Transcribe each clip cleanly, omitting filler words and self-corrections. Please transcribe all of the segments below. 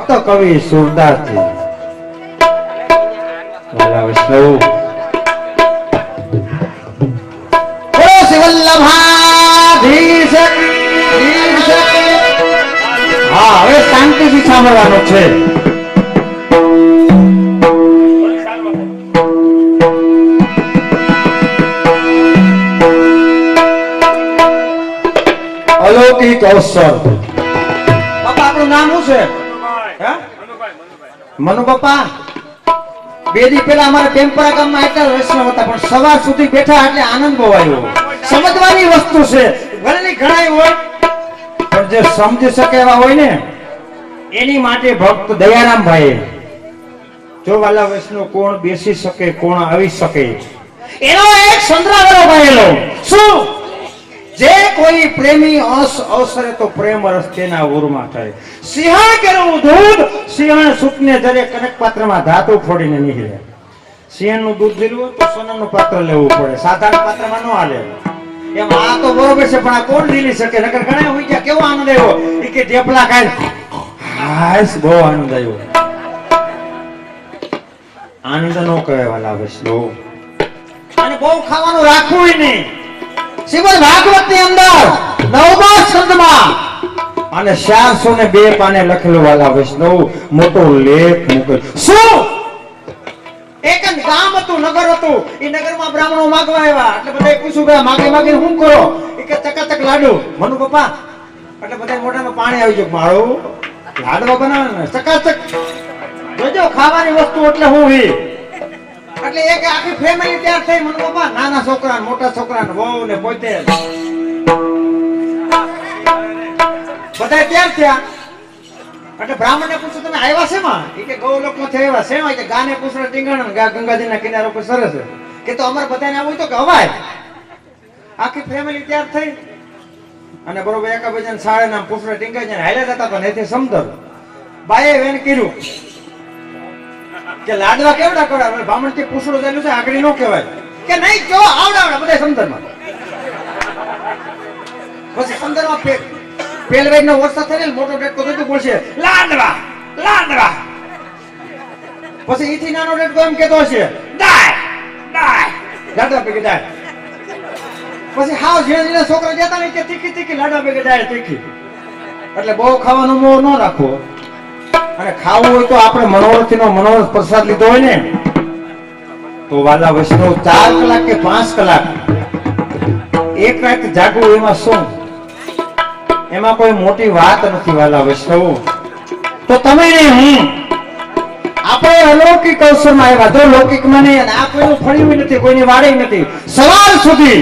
ભક્ત કવિ સુરદાસજી વાલા વૈષ્ણવ વલ્લભાધીશ હા હવે શાંતિથી સાંભળવાનું છે. અલૌકિક અવસર. બાપા આપણું નામ શું છે? મનુ બાપા. બે દી પહેલા અમારા ટેમ્પરા ગામમાં એટલા વૈષ્ણવ હતા પણ સવાર સુધી બેઠા એટલે આનંદ બહુ આવ્યો. સમજવાની વસ્તુ છે ભલે ઘણા હોય પણ જે સમજી શકે એવા હોય ને એની માટે ભક્ત દયારામભાઈ જો વાલા વૈષ્ણવ કોણ બેસી શકે કોણ આવી શકે એનો એક સંદ્રાવરો કરેલો. શું? જે કોઈ પ્રેમી અવસરે તો પ્રેમ રસ તેના ઉરમાં થાય. સિંહણ કેરું દૂધ સિંહણ સુકને જરે કનક પાત્રમાં ધાતુ ફોડીને નીકળે. સિંહણનું દૂધ લેવું તો સોનાનું પાત્ર લેવું પડે, સાધારણ પાત્રમાં ન હાલે. એમ આ તો બરોબર છે પણ આ કોણ લીલી શકે? નકર ઘણા હોય ગયા કેવો આનંદ આવ્યો એ કે ઢેપલા ખાય હાસ બહુ આનંદ આવ્યો. આનંદ નો કહેવાય વાલા વૈષ્ણવ. અને બહુ ખાવાનું રાખવું નહીં. શ્રીમદ ભાગવત ની અંદર 9મા સ્કંદમાં અને 402 પાને લખેલું વાલા વૈષ્ણવ મોટો લેખ મૂકેલો. શું? એક ગામ હતું, નગર હતું. એ નગરમાં બ્રાહ્મણો માગવા આવ્યા એટલે બધાએ પૂછ્યું કે માગે માગે શું કરો? એ કે ચકાચક લાડુ. મનુ પપ્પા એટલે બધા મોઢામાં પાણી આવી ગયું. માળું લાડવા બનાવે ને ચકાચક જોજો ખાવાની વસ્તુ એટલે હું હી એટલે એક આખી ફેમિલી તૈયાર થઈ. મનુ પપ્પા નાના છોકરા મોટા છોકરા ને વહુ ને પોતે બધા તૈયાર થયા. એટલે બ્રાહ્મણને પૂછ્યું તમે આવ્યા છે માં? એ કે ગૌલોક માંથી આવ્યા છે. કે ગાને પૂછડે ટીંગાણ ગા ગંગાજીના કિનારે ઉપર સરસ છે કે તો અમારે બધાને આવું તો કે હવાય. આખી ફેમિલી તૈયાર થઈ અને બરોબર એકાબીજાને સાડે નામ પૂછડે ટીંગાઈ જાય હાલ્યા જતા પણ એથી સમદર બાએ વેન કર્યું કે લાડવા કેવડા કવડા? બ્રાહ્મણ થી પૂછડું ચાલ્યું છે આકડી નો કહેવાય કે નહીં જો આવડા બધા સમદરમાં. પછી સમદરમાં પેલવેજ નો વરસાદ થાય ને મોટો ડેટકો થતું પડશે લાડવા લાડવા. પછી ઈથી નાનો ડેટકો એમ કેતો હશે ડાય ડાય લાડવા ભેગી ડાય. પછી હાવ ઝીણા ઝીણા છોકરા જતા ને કે તીખી તીખી લાડવા ભેગી ડાય તીખી. એટલે બહુ ખાવાનો મોહ ન રાખવો. અને ખાવું હોય તો આપણે મનોરથી નો મનોરથ પ્રસાદ લીધો હોય ને તો વાલા વૈષ્ણવ 4 કલાક કે 5 કલાક એક રાત જાગવું એમાં શું? એમાં કોઈ મોટી વાત નથી વાલા વૈષ્ણવ. તો તમે નહીં હું આપણે અલૌકિક અવસરમાં આવ્યા. જો લૌકિકમાં નહીં અને આ કોઈનું ફળ્યું નથી કોઈની વાડી નથી. સવાર સુધી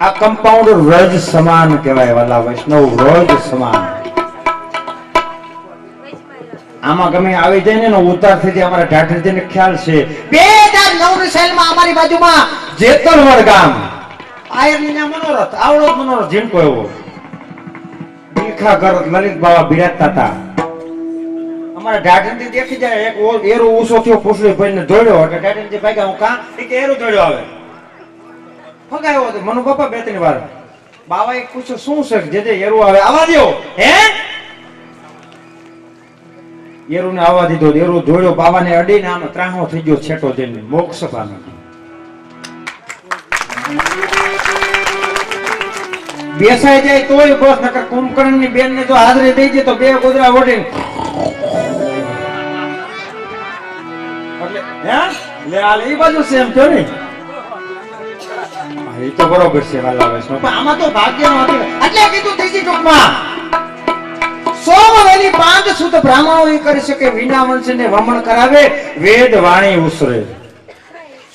આ કમ્પાઉન્ડ રજ સમાન કહેવાય વાલા વૈષ્ણવ. રજ સમાન. આમાં ગમે આવી જાય ને ઉતાર થઈ જાય. અમારા ઢાઢરજીને ખ્યાલ છે 2009 સાલમાં અમારી બાજુમાં જેતરવડ ગામ આયરની ના મનોરથ આવડો મનોરથ ઝીણકો એવો બિલખા ઘર લલિત બાબા બિરાજતા હતા. અમારા ઢાઢરજી દેખી જાય એક એરો ઊંચો થયો પૂછડી ભાઈને જોડ્યો એટલે ઢાઢરજી ભાગ્યા હું કા એ કે એરો જોડ્યો આવે ફગાયો હતો. મનુ બાપા 2-3 વાર બાવાએ પૂછ્યું શું છે જે એરો આવે આવા દો હે એરુને આવવા દીધો. એરુ જોડ્યો બાવાને અડીને આમ ત્રાહો થઈ ગયો છેટો જઈને મોક્ષ પામ્યો. બેસાઈ જાય તોય બસ નકર કુંભકર્ણ ની બેન ને જો હાજરી દઈ દે તો 2 ગોદરા ઓઢીને એટલે હે લે આલ ઈ બાજુ છે એમ જો ને એ તો બરોબર છે વાલા વૈષ્ણવ. પણ આમાં તો ભાગ્યનો હતી એટલે કીધું ત્રીજી ટૂંકમાં સોમવેલી 5 સુત બ્રાહ્મણો ઈ કરી શકે વિના વંશને વમણ કરાવે વેદ વાણી ઉસરે.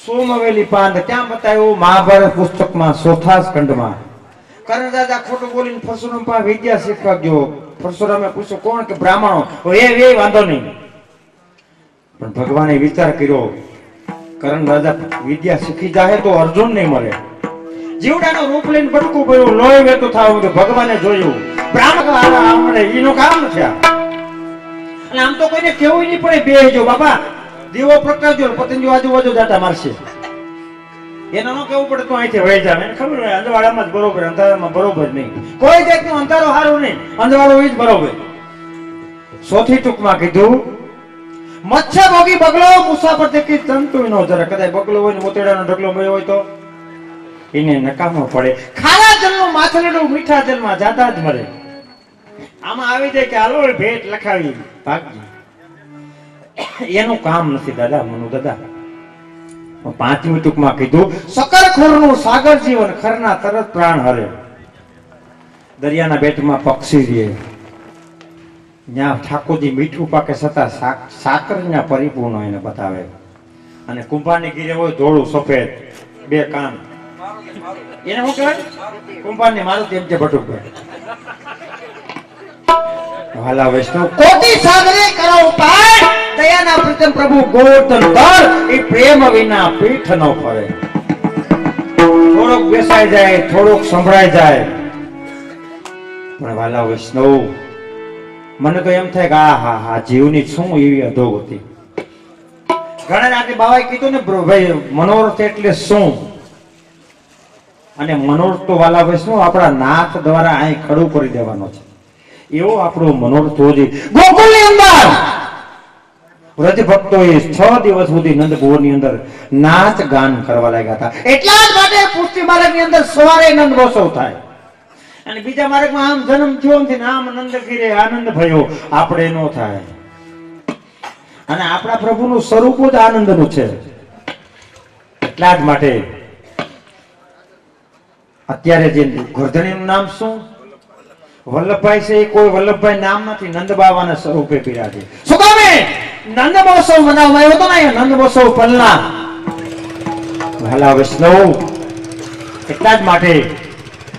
સોમવેલી 5 ત્યાં બતાવ્યું મહાભારત પુસ્તકમાં 4થા સ્કંદમાં. કરણ દાદા ખોટું બોલીને પરશુરામ પાસે વિદ્યા શીખવા ગયો. પરશુરામે પૂછ્યું કોણ? કે બ્રાહ્મણો. એ વાંધો નહીં પણ ભગવાને વિચાર કર્યો કરણ દાદા વિદ્યા શીખી જાય તો અર્જુન નહીં મળે. જીવડાનો રૂપ લઈને બટકું પડ્યું લોહી વહેતું થાવ તો ભગવાને જોયું બ્રાહ્મણ એનું કામ છે. અને આમ તો કોઈને કેવું નહીં પડે બેહજો બાપા દીવો પ્રગટાવજો પતંગો આજુબાજુ જાતા મારશે. એનો ન કેવું પડે તો અહીંથી વહી જાવ. એને ખબર હોય અંધવાડામાં જ બરોબર અંધારામાં બરોબર નહીં. કોઈ જાતનું અંધારો સારું નહીં અંધવાળો એ જ બરોબર. સૌથી ટૂંકમાં કીધું, મચ્છર ભોગી બગલો મુસાફર દેખી જંતુ નો જરા. કદાચ બગલો હોય ને મોતેડાનો ઢગલો મળ્યો હોય તો એને નકામો પડે. ખારા જલનું માછલીનું મીઠા જલમાં જાતા જ મરે. આમાં આવી જાય કે હાલો ભેટ લખાવી ભાગી. એનું કામ નથી દાદા, મનુ દાદા. પાંચમી ટૂંકમાં કીધું, સકરખોરનું સાગર જીવન, ખરના તરત પ્રાણ હરે. દરિયાના બેટમાં પક્ષી રહે, ત્યાં ઠાકોરજી મીઠું પાકે છતાં સાકર ત્યાં પરિપૂર્ણ એને બતાવે. અને કુંભારની ગીરે હોય ધોળું સફેદ, બે કાન, એને શું કહેવાય? કુંભારની મારુતિ એમ કે ભટુકભાઈ. વાલા વૈષ્ણવ, કોટી સાગરે કરો ઉપાય, દયાના પ્રીતમ પ્રભુ ગોવર્ધન ધર, એ પ્રેમ વિના પીઠ ન ફરે. થોડોક બેસાઈ જાય, થોડોક સંભળાઈ જાય, પણ વાલા વૈષ્ણવ, મને તો એમ થાય કે આ હા હા જીવની શું એવી અધોગતિ. ઘણા આજે બાવાએ કીધું ને ભાઈ મનોરથ એટલે શું, અને મનોરથ તો વાલા વૈષ્ણવ આપણા નાથ દ્વારા અહીં ખડું કરી દેવાનો છે. એવો આપણો મનોરથ હોવો જોઈએ. ગોકુળની અંદર વ્રજ ભક્તોએ 6 દિવસ સુધી નંદભુવનની અંદર નાચ ગાન કરવા લાગ્યા હતા. એટલા જ માટે પુષ્ટિ માર્ગની અંદર સવારે નંદ મહોત્સવ થાય, અને બીજા માર્ગમાં આમ જન્મ થયો નથી, આમ નંદ ગીરે આનંદ ભયો. આપણે નો થાય. અને આપણા પ્રભુનું સ્વરૂપ જ આનંદનું છે. એટલા જ માટે અત્યારે જે ગોરધણીનું નામ શું? વલ્લભભાઈ છે. એ કોઈ વલ્લભભાઈ નામ નથી, નંદ બાવાના સ્વરૂપે બિરાજે. શું કામે નંદ મહોત્સવ મનાવવામાં આવ્યો હતો ને, નંદ મહોત્સવ પલના. વાલા વૈષ્ણવ, એટલા જ માટે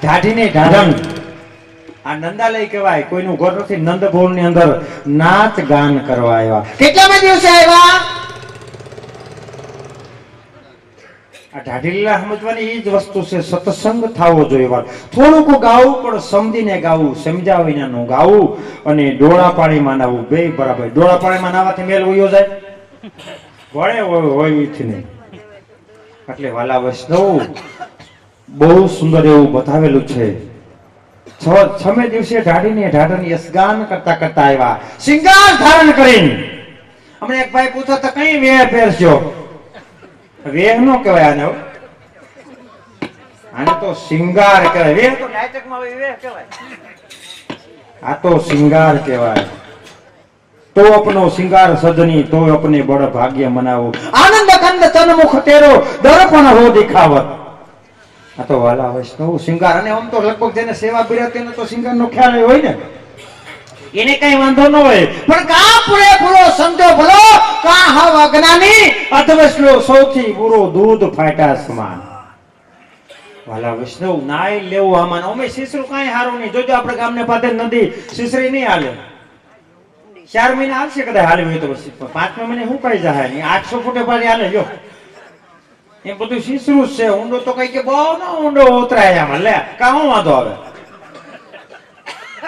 ઢાઢીને ઢાઢણ આ નંદાલય કહેવાય. કોઈનું ઘર નથી. નંદભવન ની અંદર નાચ ગાન કરવા આવ્યા. કેટલામાં દિવસે આવ્યા? આ ઢાઢી લીલા સમજવાની એ જ વસ્તુ છે. સત્સંગ થવો જોઈએ. થોડુંક ગાવું પણ સમજીને ગાવું, સમજ્યા વિના નું ગાવું. અને ડોળા પાણીમાં નાવું, બે બરાબર. ડોળા પાણીમાં નાવાથી મેલ ઉયો જાય, વળે હોય નહીં. એટલે વાલા વૈષ્ણવ, બહુ સુંદર એવું બતાવેલું છે. 6મે દિવસે ઢાઢીને ઢાઢણ યશગાન કરતા કરતા આવ્યા, શિંગાર ધારણ કરીને. હમણાં એક ભાઈ પૂછો તો કઈ વેહ પહેરશો? વેહ નો કહેવાય આને, આને તો શિંગાર કહેવાય. વેહ તો નાટકમાં વેહ કહેવાય, આ તો શિંગાર કહેવાય. તો અપનો શિંગાર સજની, તો અપને બડ ભાગ્ય મનાવો. આનંદ કંદ તનમુખ તેરો, દર્પણ હો દિખાવત. આ તો વાલા વૈષ્ણવ શિંગાર. અને આમ તો લગભગ જેને સેવા બિરાતી ને તો શિંગાર નો ખ્યાલ હોય ને, એને કઈ વાંધો ન હોય. પણ કા પૂરેપૂરો સમજો ભલો, કા હાવ અજ્ઞાની, અધવૈષ્ણવ સૌથી બુરો દૂધ ફાટ્યા સમાન. વાલા વૈષ્ણવ, નાઈ લેવું આમાં. અમે શીસરું કાંઈ હારું નહીં. જોજો આપણે ગામને પાદર નદી શીસરી નહીં હાલે. 4 મહિના હાલશે કદાચ, હાલવી હોય તો. 5મા મહિને શું કઈ જાય? 800 ફૂટે પાછી હાલે. જો એ બધું શીસરું છે. ઊંડો તો કઈ કે બહુ ના ઊંડો ઉતરાય આમાં. લે કામ વાંધો આવે.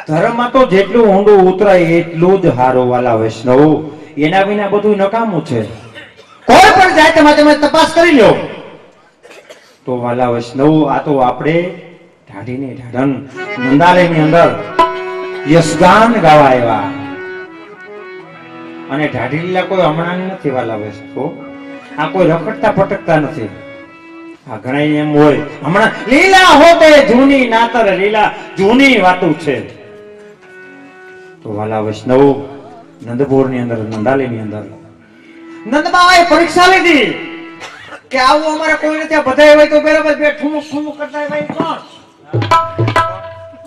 ધર્મમાં તો જેટલું ઊંડું ઉતરાય એટલું જ હારું વાલા વૈષ્ણવ. એના વિના બધું નકામું છે. કોઈ પણ જાય તમે તપાસ કરી લો તો વાલા વૈષ્ણવ, આ તો આપણે ઢાઢીને ઢાઢણ નંદાલયની અંદર યશગાન ગાવા આવ્યા. અને ઢાઢી લીલા કોઈ હમણાં નથી વાલા વૈષ્ણવ. આ કોઈ રખડતા ફટકતા નથી. આ ઘણા એમ હોય હમણાં લીલા હોતે જૂની નાતર, લીલા જૂની વાતું છે. તો વાલા વૈષ્ણવ, નંદપુર ની અંદર, નંદાલય ની અંદર નંદબાવાએ પરીક્ષા લીધી કે આવું અમારે કોઈ નથી. બધા હોય તો બરાબર બે ઠુમુક ઠુમુક કરતા હોય કોણ?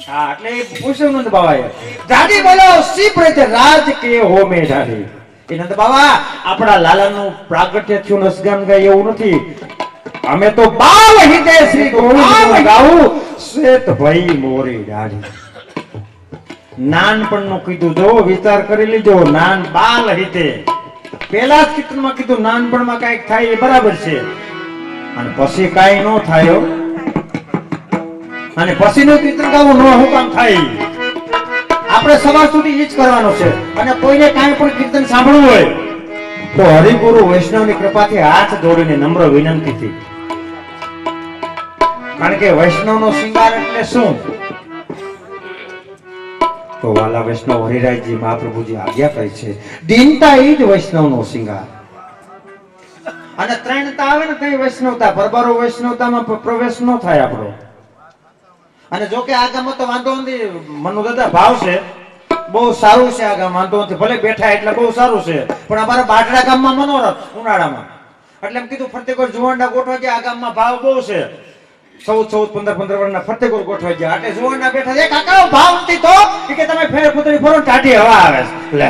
હા, એટલે પૂછ્યું નંદબાવાએ, દાદી બોલો સી પ્રત્યે રાજ કે હો મે દાદી. એ નંદબાવા, આપણા લાલાનું પ્રાગટ્ય થયું નસગાન ગાય એવું નથી. અમે તો બાવ હિતે શ્રી ગોવિંદ ગાવું, શ્વેત ભઈ મોરી દાઢી. નાનપણનું કીધું, જો વિચાર કરી લીજો. નાન બાલ હિતે, પેલા કીર્તનમાં કીધું નાનપણમાં કઈક થાય એ બરાબર છે, અને પછી કઈ ન થાય. અને પછીનું કીર્તન ગાવું ન હું કામ થાય? આપણે સવાર સુધી ઈ જ કરવાનું છે. અને કોઈને કાંઈ પણ કીર્તન સાંભળવું હોય તો હરિગુરુ વૈષ્ણવની કૃપાથી હાથ જોડીને નમ્ર વિનંતીથી. કારણ કે વૈષ્ણવનો શિંગાર એટલે શું? તો વાલા વૈષ્ણવ હરિરાયજી મહાપ્રભુજી આજ્ઞા કરી છે દીનતા એ જ વૈષ્ણવનો શિંગાર. અને ત્રણતા આવે ને કઈ વૈષ્ણવતા પરબારો વૈષ્ણવતામાં પ્રવેશ ન થાય આપણો. અને જો કે આ ગામમાં તો વાંધો નથી, મનુ દાદા ભાવ છે બહુ સારું છે, આ ગામ વાંધો નથી, ભલે બેઠા એટલે બહુ સારું છે. પણ અમારા બાટડા ગામમાં મનોરથ ઉનાળામાં એટલે એમ કીધું ફતેગોર જુવાંડા ગોઠવા ગયા, આ ગામમાં ભાવ બહુ છે. 14, 15 વર્ષના ફતેગોર ગોઠવાઈ ગયા એટલે જુવાંડા બેઠા છે. કાકા ભાવ નથી તો કે તમે ફેર ફૂતરી ફરો ટાઢી હવા આવે લે.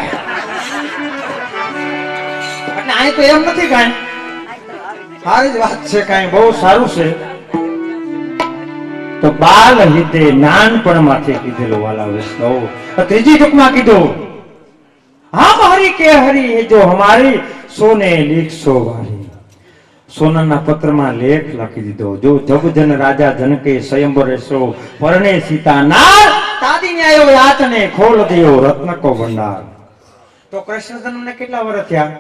એટલે અહીં તો એમ નથી કાંઈ, સારી જ વાત છે, કાંઈ બહુ સારું છે. તો બાલ હિતે નાનપણમાંથી કીધેલું વાલા વૈષ્ણવ. ત્રીજી ટૂંકમાં કીધું હમ હરી કે હરી એ જો હમારી સોને લીખશો વારી. સોનાના પત્રમાં લેખ લખી દીધો, જો જગજન રાજા જનકે સ્વયંવરે સો પરણે સીતા નાર તાદીને આયો યાચને ખોલ દેવો રત્ન કો ભંડાર. તો કૃષ્ણ જન્મને કેટલા વર્ષ થયા?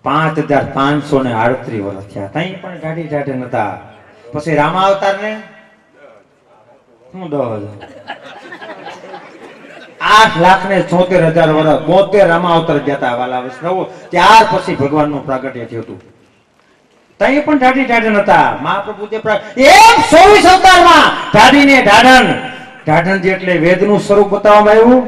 5538 વર્ષ થયા. તઈ પણ ગાડી ઢાઢે નતા. પછી રામા અવતાર ને હું 10,000 8,74,000 વર્ષ 72 રામા અવતાર જતા વાલા વૈષ્ણવ. ત્યાર પછી ભગવાનનું પ્રાગટ્ય થયું હતું. તઈ પણ ઢાઢી ઢાઢે નતા. મહાપ્રભુ જે એમ 24 અવતારમાં ઢાઢીને ઢાઢણ એટલે વેદનું સ્વરૂપ બતાવવામાં આવ્યું,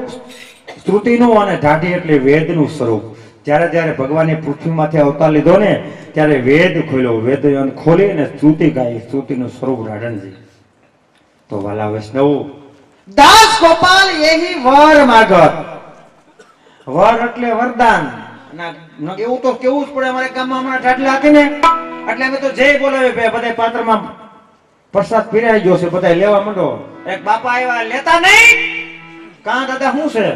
શ્રુતિનું, અને ઢાઢી એટલે વેદનું સ્વરૂપ. જ્યારે ભગવાને પૃથ્વીમાંથી અવતાર લીધો ને ત્યારે વેદ ખોલ્યો, વેદ ખોલી ને શ્રુતિ ગાઈ, શ્રુતિનું સ્વરૂપ ઢાઢણજી. તો વાલા વૈષ્ણવ દાસ ગોપાલ એહી વર માગત. વર એટલે વરદાન. એવું તો કેવું જ પડે. અમારે ગામમાં હમણાં ઢાઢલા હતી ને એટલે અમે તો જય બોલાવે બધા પાત્રમાં પ્રસાદ પીરાઈ ગયો છે, બધા લેવા માંડો. એક બાપા આવ્યા, લેતા નહીં કાં દાદા શું છે?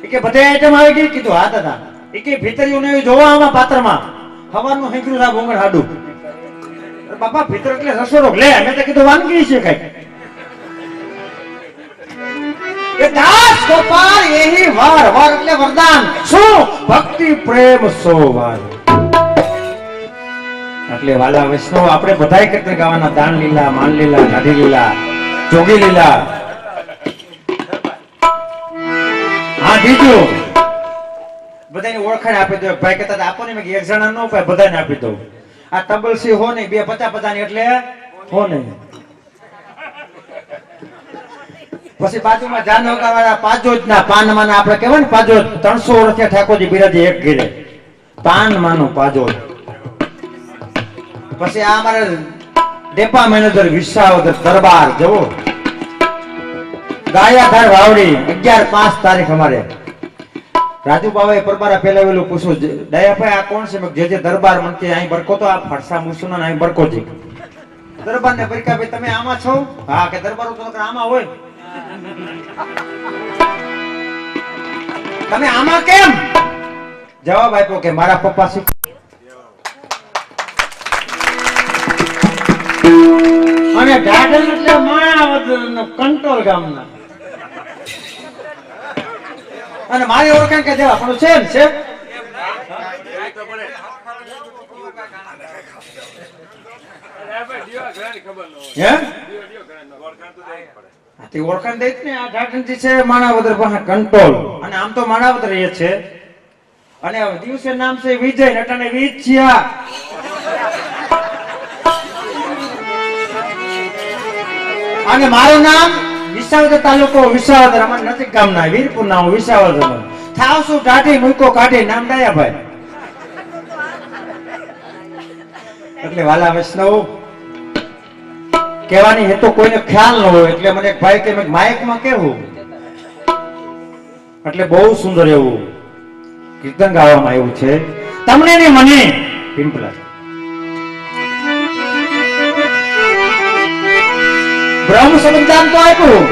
એ કે બધે આઈટમ આવી ગઈ. કીધું હા દાદા. એ કે ભીતરીયું ને જોવા આમાં પાત્રમાં હવાનું હેંકરું ના ભોંગળ હાડું. બાપા ભીતર એટલે રસોડો લે. મેં તો કીધું વાનગી છે કઈ. દાસ ગોપાલ એહી વર. વર એટલે વરદાન. શું? ભક્તિ પ્રેમ સો વાર. એટલે વાલા વૈષ્ણવ આપણે બધાય કરતા ગાવાના દાન લીલા, માન લીલા, ઢાઢી લીલા, જોગી લીલા. હા દીજો બધાને ઓળખાણ આપી દો. ભાઈ કહેતા આપો ને, મેં એક જણા નો પાય, બધાને આપી દઉં. આ તબલસી હો નહીં, 250 ની એટલે હો નહીં. પછી બાજુમાં જાનવકા વાળા પાજોજ ના પાનમાં આપણે કહેવાય ને પાજોજ, 300 વર્ષથી ઠાકોરજી બિરાજે એક ઘેરે પાનમાં પાજોજ. પછી આ અમારે ડેપા મેનેજર વિસાવદર દરબાર જવો ગાયાધાર વાવડી 11/5 તારીખ અમારે રાજુ બાવાએ પરબારા ફેલાવેલું પૂછું, દયાભાઈ આ કોણ છે? જે દરબાર મને અહીં બરકો તો આ ફરસા મુસલમાન અહીં બરકોજી. દરબાર ને બરકા ભાઈ તમે આમાં છો? હા. કે દરબારો તો આમાં હોય. તમે આમાં કેમ? જવાબ આપ્યો કે મારા પપ્પા અને ઢાઢણ એટલે માણાવદરનો કંટ્રોલ ગામના. અને મારી ઓળખાણ કે દેવા પણ છે ને છે. ઓળખાણ દઈ ને આ ઢાઢણજી છે માણાવદર પાસે કંટ્રોલ. અને આમ તો માણાવદર એ છે. અને દિવસે નામ છે વિજય નટાને વિજયા. અને મારું નામ વિસાવદર તાલુકો વિસાવદર, અમારા નજીક ગામના વીરપુર ના વિસાવદર. થાવસુ ઢાઢી મૂકો કાઢી નામ દયાભાઈ. એટલે વાલા વૈષ્ણવ કહેવાની હે તો કોઈને ખ્યાલ ન હોય એટલે મને એક ભાઈ કે માઇકમાં કેવું એટલે બહુ સુંદર એવું કીર્તન ગાવામાં આવ્યું છે. તમને ને મને પિંપલા બ્રહ્મ સંવિધાન તો આપ્યું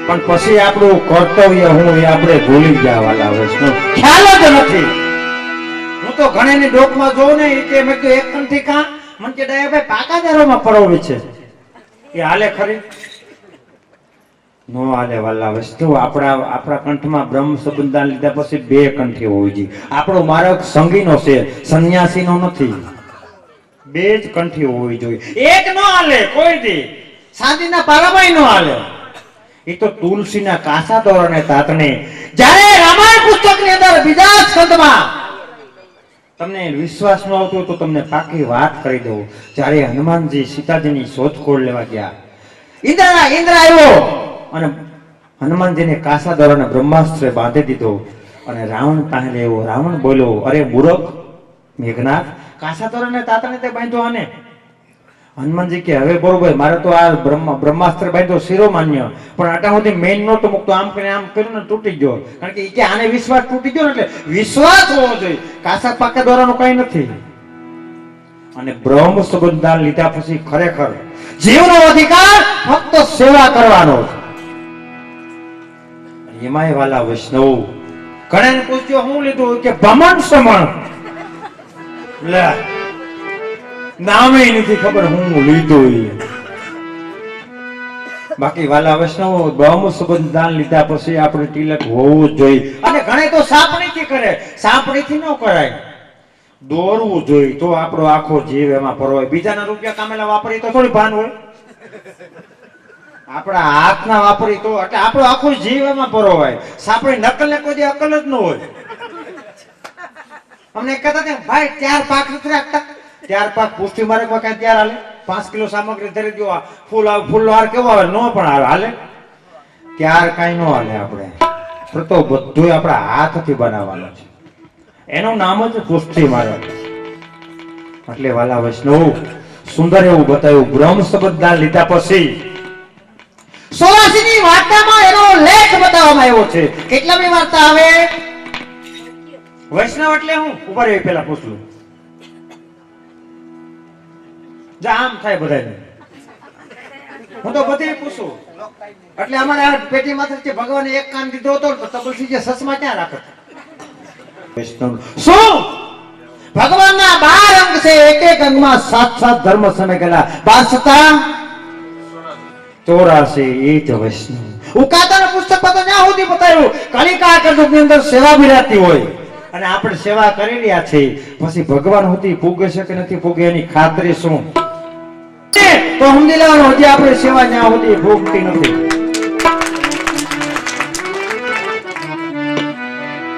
પણ પછી આપણું કર્તવ્ય હું એ આપણે ભૂલી ગયા વાલા વૈષ્ણવ. ખ્યાલ જ નથી. હું તો ઘણી ડોકમાં જોઉં ને કે મેં તો એક કંઠી કા મને કે દયાભાઈ પાકાદારોમાં પરોવી છે એ હાલે ખરી? નો હાલે વાલા વૈષ્ણવ. આપણા કંઠમાં બ્રહ્મ સંબંધાન લીધા પછી 2 કંઠી હોવી જોઈએ. આપણો માર્ગ સંગીનો છે, સંન્યાસીનો નથી. 2 જ કંઠી હોવી જોઈએ. એક નો હાલે કોઈ દી. ચાંદીના પારામાં નો હાલે. એ તો તુલસીના કાસા દોરને તાતણે. જ્યારે રામાયણ પુસ્તકની અંદર બીજા સ્કંદમાં તમને વિશ્વાસ ન આવતો તો તમને પાકી વાત કરી દઉં. જ્યારે હનુમાનજી સીતાજીની શોધખોળ લેવા ગયા, ઇન્દ્ર આવ્યો અને હનુમાનજીને કાસા દોરને બ્રહ્માસ્ત્રે બાંધી દીધો અને રાવણ પાસે આવ્યો. રાવણ બોલ્યો, અરે મૂર્ખ મેઘનાથ, કાસા દોરને તાતણે તે બાંધ્યો. અને હનુમાનજી કે હવે બરોબર, મારે તો આ બ્રહ્માસ્ત્ર બાંધ્યો શિરો માન્ય, પણ આટા સુધી મેઇન નોટ મૂકતો, આમ કરીને આમ કર્યું ને તૂટી ગયો. કારણ કે કે આને વિશ્વાસ તૂટી ગયો ને, એટલે વિશ્વાસ હોવો જોઈએ. કાસા પાકા દોરાનું કઈ નથી. અને બ્રહ્મ સંબંધ લીધા પછી ખરેખર જીવનો અધિકાર ફક્ત સેવા કરવાનો છે. એમાંય વાલા વૈષ્ણવ ઘણાને પૂછ્યો હું લીધું કે ભમણ સમણ, લે નામે નથી ખબર હું લીધું. બાકી વાલા વૈષ્ણવ બ્રહ્મ સંબંધ દાન લીધા પછી આપણે તિલક હોવું જ જોઈએ. અને ઘણે તો સાપણીથી કરે, સાપણીથી ન કરાય, દોરવું જોઈએ તો આપણો આખો જીવ એમાં પરોય. બીજાના રૂપિયા કામેલા વાપરીએ તો થોડી ભાન હોય, આપણા હાથના વાપરી તો એટલે આપણો આખો જીવ એમાં પરોવાય. સાપડી નકલ ને કોઈ અકલ જ ન હોય. અમને કહેતા હતા ભાઈ 4 પાક નથી રાખતા, 4 પાક પુષ્ટિ મારે કોઈ કઈ ત્યાર હાલે, 5 કિલો સામગ્રી ધરી દો, ફૂલ હાર કેવો આવે, નો પણ આવે, હાલે ત્યાર કઈ નો હાલે. આપણે તો બધું આપણા હાથથી બનાવવાનું છે, એનું નામ જ પુષ્ટિ મારે. એટલે વાલા વૈષ્ણવ સુંદર એવું બતાવ્યું. બ્રહ્મ સંબંધ દાન લીધા પછી 84ની વાર્તામાં એનો લેખ બતાવવામાં આવ્યો છે. કેટલામી વાર્તા આવે? વૈષ્ણવ એટલે હું ઉપર એ પેલા પૂછું, આમ થાય બધાને, હું તો બધી પૂછું. એટલે અમારે આ પેટી માંથી ભગવાને એક કાન દીધો હતો, તબલસી જે સસમા ક્યાં રાખે? વૈષ્ણવ શું ભગવાનના 12 અંગ છે, એક એક અંગમાં 7 ધર્મ સમેટેલા. 12 સતા 84 એ જ વૈષ્ણવ. ઉકાતાના પુસ્તકમાં તો ત્યાં સુધી બતાવ્યું કલિકા કળયુગની અંદર સેવા બિરાતી હોય અને આપણે સેવા કરી રહ્યા છે. પછી ભગવાન સુધી પૂગે છે કે નથી પૂગે એની ખાતરી શું? તો સમજી લેવાનું હજી આપણે સેવા ત્યાં સુધી ભોગતી નથી.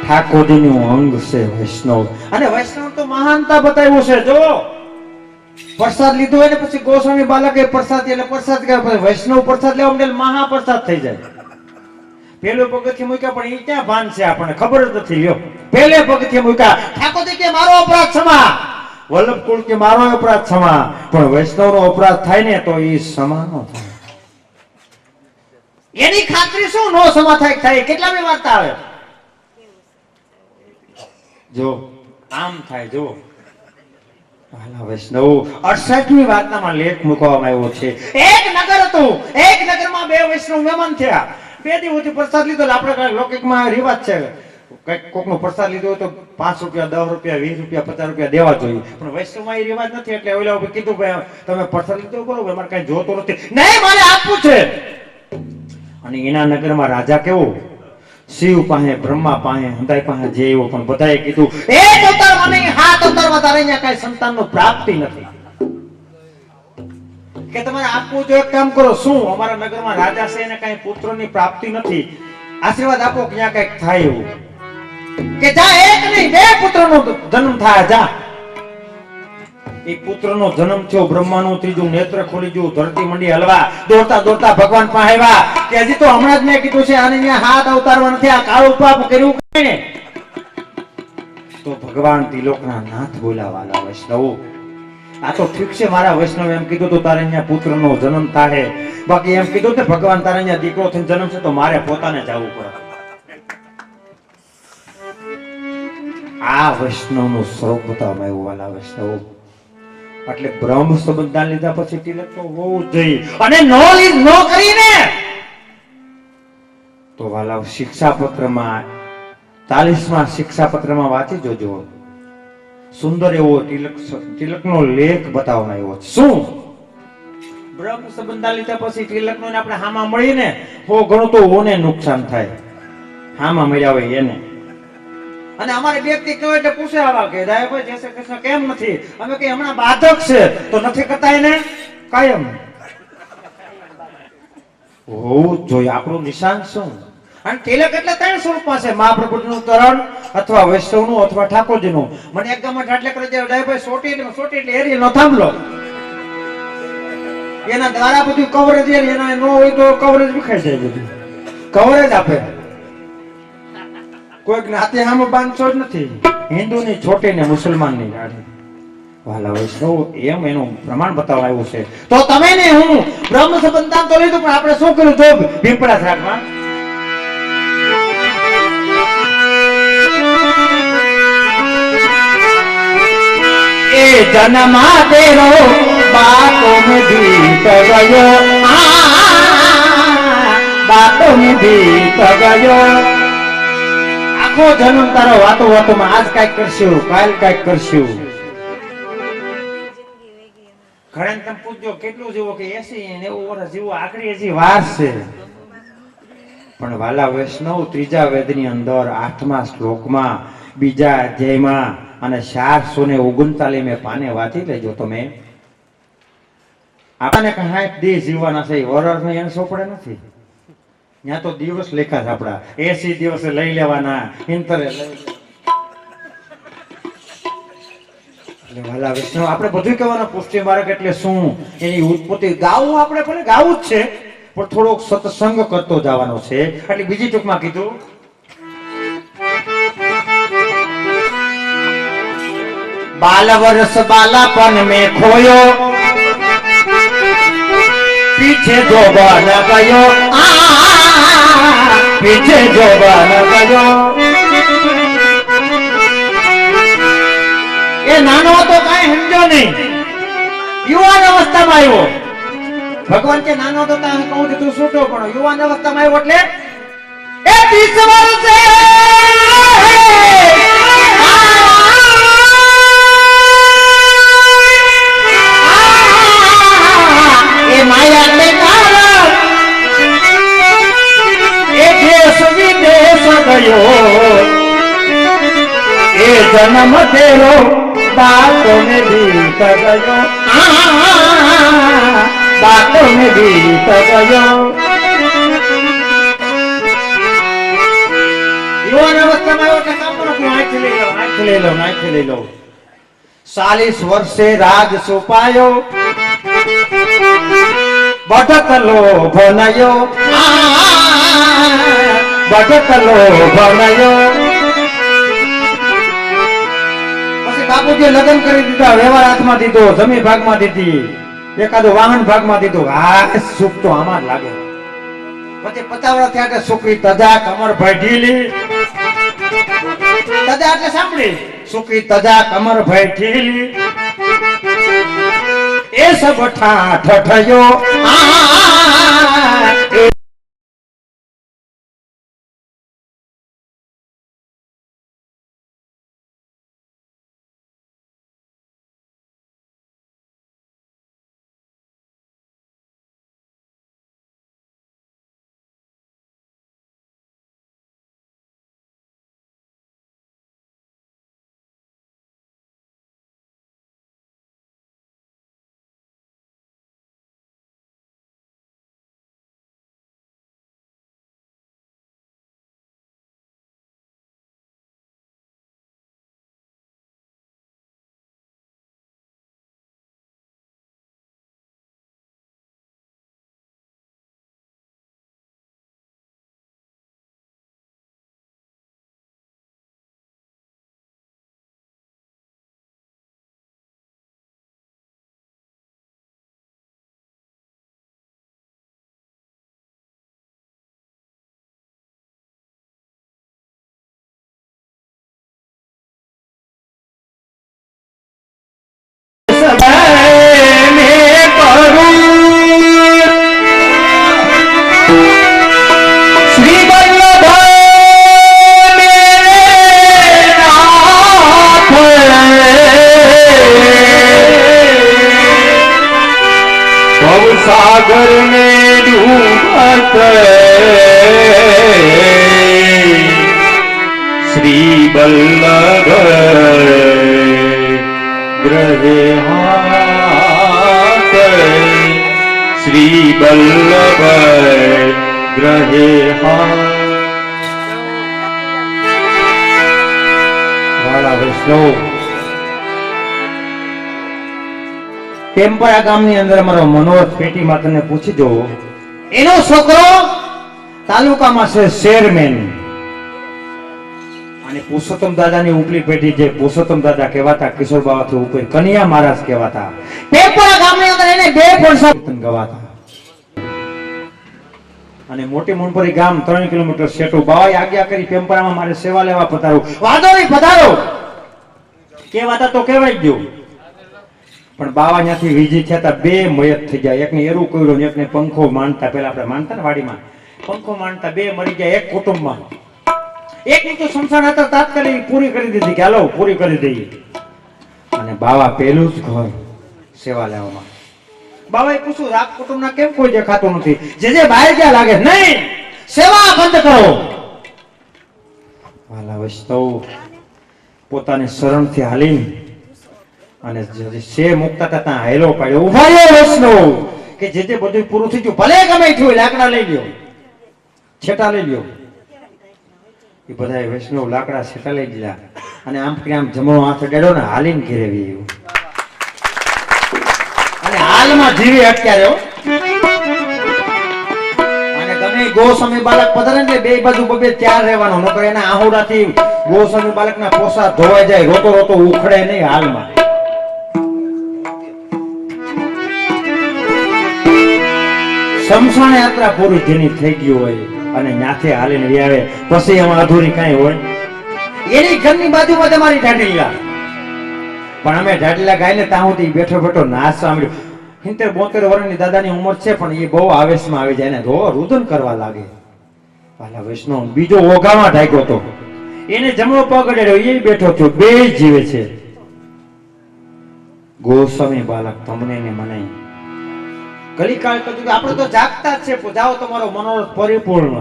ઠાકોરજીનું અંગ છે વૈષ્ણવ. અને વૈષ્ણવ તો મહાનતા બતાવ્યું છે. જો પ્રસાદ લીધો હોય ને પછી ગોસ્વામી બાલકે પ્રસાદ એટલે પ્રસાદ કરે, વૈષ્ણવ પ્રસાદ લેવા માટે મહાપ્રસાદ થઈ જાય. પેલું પગથિયું મૂક્યા પણ એ ક્યાં ભાન છે આપણને ખબર જ નથી. લ્યો પેલે પગથિયું મૂક્યા, ઠાકોરજી કે મારો અપરાધ ક્ષમા, વલ્લભ કુળ કે મારો અપરાધ ક્ષમા. પણ વૈષ્ણવનો અપરાધ થાય ને તો એ ક્ષમા ન થાય. એની ખાતરી શું નો ક્ષમા થાય? કેટલામી વાર્તા આવે? જો આમ થાય. જો વાલા વૈષ્ણવ 68મી વાર્તામાં લેખ મૂકવામાં આવ્યો છે. એક નગર હતું, એક નગરમાં 2 વૈષ્ણવ મહેમાન થયા. 2 દિવસથી પ્રસાદ લીધો. આપણે લૌકિકમાં રિવાજ છે, કઈક કોકનો પ્રસાદ લીધો હોય તો 5 રૂપિયા, 10 રૂપિયા, 20 રૂપિયા, 50 રૂપિયા દેવા જોઈએ. પણ વૈષ્ણવમાં એ રિવાજ નથી. એટલે ઓલા કીધું ભાઈ તમે પ્રસાદ લીધો બરોબર, મારે કઈ જોતો નથી. નહીં, મારે આપવું છે. અને એના નગરમાં રાજા કેવો, શિવ પાસે, બ્રહ્મા પાસે, હંધાઈ પાસે જે એવો, પણ બધાએ કીધું 1 અવતારમાં નહીં 7 અવતારમાં તારે અહીંયા કઈ સંતાનનો પ્રાપ્તિ નથી. કે તમારે આપવું જો એક કામ કરો, શું અમારા નગરમાં રાજા છે એને કઈ પુત્રની પ્રાપ્તિ નથી, આશીર્વાદ આપો કે ત્યાં કઈક થાય એવું. કે જા 1 નહીં 2 પુત્રનો જન્મ થાય. જા એ પુત્રનો જન્મ થયો. બ્રહ્માનું 3જું નેત્ર ખોલી ગયું, ધરતી મંડી હલવા. દોડતા દોડતા ભગવાન પાસે આવ્યા કે હજી તો હમણાં જ મેં કીધું છે આને અહીંયા 7 અવતારમાં નથી, આ કાળું પાપ કર્યું ને. તો ભગવાન ત્રિલોકના નાથ બોલાવાલા વૈષ્ણવ, આ તો ઠીક છે મારા વૈષ્ણવ એમ કીધું તો તારે અહીંયા પુત્રનો જન્મ થાય, બાકી એમ કીધું કે ભગવાન તારે અહીંયા દીકરો થઈને જન્મ છે તો મારે પોતાને જવું પડે. આ વૈષ્ણવનું સ્વરૂપ બતાવવામાં આવ્યું વાલા વૈષ્ણવ. એટલે બ્રહ્મ સંબંધ દાન લીધા પછી તિલક તો હોવું જ જોઈએ. અને નો કરીને તો વાલા શિક્ષાપત્રમાં 40મા શિક્ષાપત્રમાં વાંચી જોજો. સુંદર એવો તિલકનો લેખ બતાવવામાં આવ્યો છે. શું બ્રહ્મ સંબંધ દાન લીધા પછી તિલકનો આપણે હામાં મળીને હો ઘણું તો ઓને નુકસાન થાય, હામાં મળ્યા હોય એને. અને અમારે વ્યક્તિ કહેવાય એટલે પૂછે આવા કે દાયાભાઈ જય શ્રી કૃષ્ણ કેમ નથી? અમે કઈ હમણાં બાધક છે તો નથી કરતા એને કાયમ. હોવું જ જોઈએ. આપણું નિશાન શું? અને તિલક એટલે 3 સ્વરૂપમાં છે, મહાપ્રભુનું તરણ અથવા વૈષ્ણવનું અથવા ઠાકોરજીનું. મને એક ગામમાં ઠાટલે કરી દે ડાય ભાઈ સોટી એટલે એરી નો થાંભલો, એના દ્વારા બધું કવરેજ, એના નો હોય તો કવરેજ વિખાઈ જાય, બધું કવરેજ આપે. કોઈ જ્ઞાતિ સામે બાંધશો જ નથી, હિન્દુની છોટી ને મુસલમાનની ગાડી. વાલા વૈષ્ણવ એમ એનું પ્રમાણ બતાવવા આવ્યું છે. તો તમે ને હું બ્રહ્મ સંબંધાન તો લીધું, પણ આપણે શું કર્યું? તો ભીપડા થાકમાં એ જન્મા તેરો બાતો में बीत गयो, बातों में बीत गयो. આખો જન્મ તારો વાતો વાતોમાં, આજ કાંઈક કરશું, કાલ કાંઈક કરશું. ઘણા તમે પૂછજો કેટલું જીવો, કે 80 90 વર્ષ જીવો, આખરી હજી વાર છે. પણ વાલા વૈષ્ણવ, ત્રીજા વેદની અંદર 8મા શ્લોકમાં બીજા અધ્યાયમાં અને 439 પાને વાંચી લેજો તમે. આપણને કઈ દેહ જીવવાના છે, વર્ષમાં એને સોપડે નથી. ત્યાં તો દિવસ લેખા છે આપડા, 80 દિવસે લઈ લેવાના, ઇન્ટરે લઈ. એટલે વાલા વૈષ્ણવ, આપણે બધું કહેવાના પુષ્ટિ માર્ગ એટલે શું, એની ઉત્પત્તિ ગાવું, આપણે ભલે ગાવું જ છે, પણ થોડોક સત્સંગ કરતો જવાનો છે. એટલે બીજી ટૂંકમાં કીધું, बाल वर्ष बालापन में खोयो, पीछे जो बन गयो, पीछे जो बन गयो. એ નાનો હતો કાંઈ સમજો નહીં, યુવાન અવસ્થામાં આવ્યો. ભગવાન કે નાનો હતો ત્યાં કહું કે તું છૂટો, પણ યુવાન અવસ્થામાં આવ્યો એટલે એ 30 વર્ષે માયા ને કારણ એ દેશ વિદેશ ગયો, એ જન્મ તેરો બાતો में बीत गयो, बातों में बीत गयो. યુવાન અવસ્થામાં આવ્યો એટલે કામ કરો, આંખ લઈ લો. 40 વર્ષે રાજ સોપાયો, બઢતલો ભનયો, બઢતલો ભનયો. પછી બાપુજીએ લગ્ન કરી દીધા, વ્યવહાર હાથમાં દીધો, જમીન ભાગમાં દીધી, એકાદો વાહન ભાગમાં દીધું. હા, સુખ તો આમાં જ લાગે. પછી 50 વર્ષ થયા કે છોકરી તજા કમર ભાઈ ઢીલી. તજા એટલે સાંભળી, છોકરી તજા કમર ભાઈ ઢીલી. એ સબ ઠઠયો, सागर में डूबत श्री बल्लभ ग्रहे हाथ શ્રી વલ્લભ ગ્રહે વાલા વૈષ્ણવ ટેમ્પરા ગામની અંદર અમારો મનોહર પેટીમાં તને પૂછી જો, એનો છોકરો તાલુકામાં છે ચેરમેન, અને પુરુષોત્તમ દાદાની ઉપલી પેઢી જે પુરુષોત્તમ દાદા કહેવાતા, કિશોર બાવાથી ઉપર કનૈયા મહારાજ કહેવાતા, ટેમ્પરા ગામની અંદર એને 2 વર્ષ ગવાતા. અને મોટી મુનપરી ગામ 3 કિલોમીટર સેટું. બાવાએ આજ્ઞા કરી ટેમ્પરામાં મારે સેવા લેવા પધારો. વાંધો નહીં, પધારો કહેવાતા તો કહેવાય ગયું, પણ બાવા ત્યાંથી વિજી થયા 2 મયત થઈ જાય. એકને એરું કર્યું ને એકને પંખો માંડતા, પેલા આપણે માનતા ને વાડીમાં પંખો માંડતા, 2 મરી ગયા એક કુટુંબમાં. એકની તો સંસાર હતા તાત્કાલિક પૂરી કરી દીધી કે હાલો પૂરી કરી દઈએ. અને બાવા પહેલું જ ઘર સેવા લેવામાં. બાવાએ પૂછ્યું રાગ કુટુંબના કેમ કોઈ દેખાતું નથી? જે બહાર ગયા લાગે નહીં, સેવા બંધ કરો. વાલા વૈષ્ણવ પોતાની શરણથી હાલીને અને જે મુકતા હતા ત્યાં હાયલો પાડ્યો. ઉભા રહ્યો વૈષ્ણવ કે જે બધું પૂરું થઈ ગયું, ભલે ગમે થયું, લાકડા લઈ લ્યો, છેટા લઈ લ્યો. એ બધા વૈષ્ણવ લાકડા છેટા લઈ દીધા અને આમ કે આમ જમણો હાથ અડાડ્યો ને હાલીને ઘેરે આવ્યું. અને હાલમાં જીવે અત્યારે અને ગમે ગોસ્વામી બાલક પધારે ને 2 બાજુ 2 ત્યાર રહેવાનો, નકર એના આહુડાથી ગોસ્વામી બાલકના પોસા ધોવાઈ જાય, રોતો રોતો ઉખડે નહીં. હાલમાં શમશાન યાત્રા પૂરી જેની થઈ ગઈ હોય અને ન્યાથી હાલીને આવે પછી એમાં અધૂરી કાંઈ હોય. એની ઘરની બાજુમાં તમારી ઢાઢીલા, પણ અમે ઢાઢીલા ગાઈને ત્યાં સુધી બેઠો બેઠો નાચ સાંભળ્યો. 70-72 વર્ષની દાદાની ઉંમર છે, પણ એ બહુ આવેશમાં આવી જાય ને રુદન કરવા લાગે. પાલા વૈષ્ણવ બીજો ઓઘામાં ઢાક્યો હતો, એને જમણો પગ અડાડ્યો, એ બેઠો થયો, 2 જીવે છે. ગોસ્વામી બાલક તમને ને મને કલિકાળ કીધું કે આપણે તો જાગતા જ છે, જાઓ તમારો મનોરથ પરિપૂર્ણ.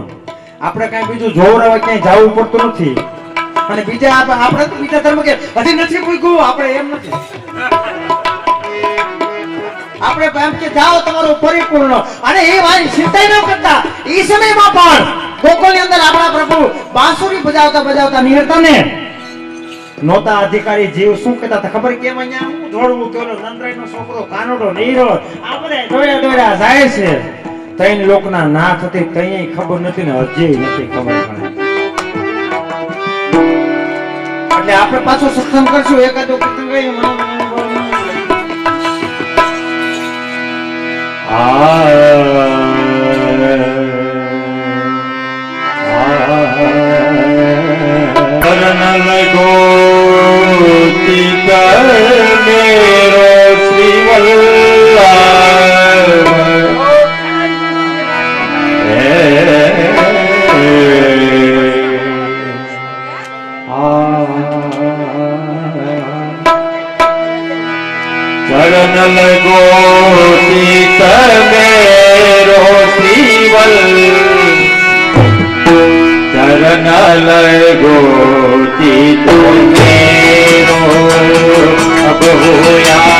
આપણે કઈ બીજું જોવરાવા ક્યાંય જવું પડતું નથી. અને બીજા આપણે તો બીજા ધર્મ કે હજી નથી પૂગ્યું, આપણે એમ નથી. આપણે એમ કે જાઓ તમારો પરિપૂર્ણ. અને એ વારી ચિંતા ન કરતા એ સમયમાં પણ ગોકુળની અંદર આપણા પ્રભુ બાંસુરી બજાવતા બજાવતા નિહળતા ને નોતા અધિકારી જીવ શું કહેતા હતા ખબર? કેમ અહીંયા હું જોડવું કેલો નંદરાયનો છોકરો કાનોડો નીરો આપણે દોડ્યા દોડ્યા જાય છે. 3 લોકના નાથ હતી, તઈ ખબર નથી ને હજી નથી ખબર. એટલે આપણે પાછો સત્સંગ કરશું, એકાદો કીર્તન ગાયું મેરો શ્રી વલ્લભ ચરણ લગો તીત મેરો શ્રી વલ્લભ, ચરણ લગો તીત મેરો અબ હોયા.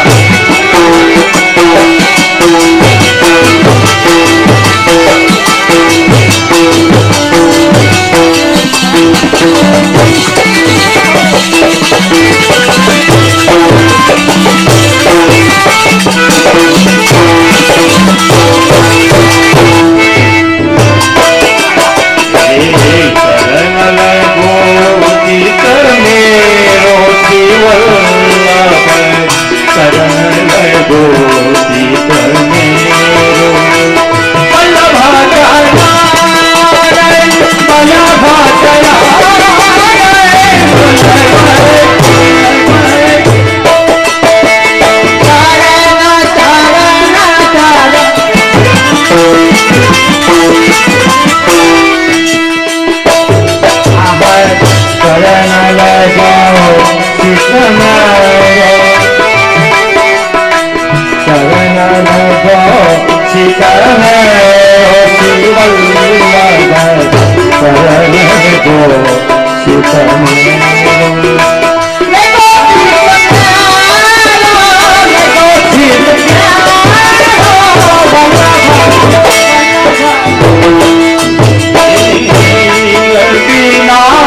ના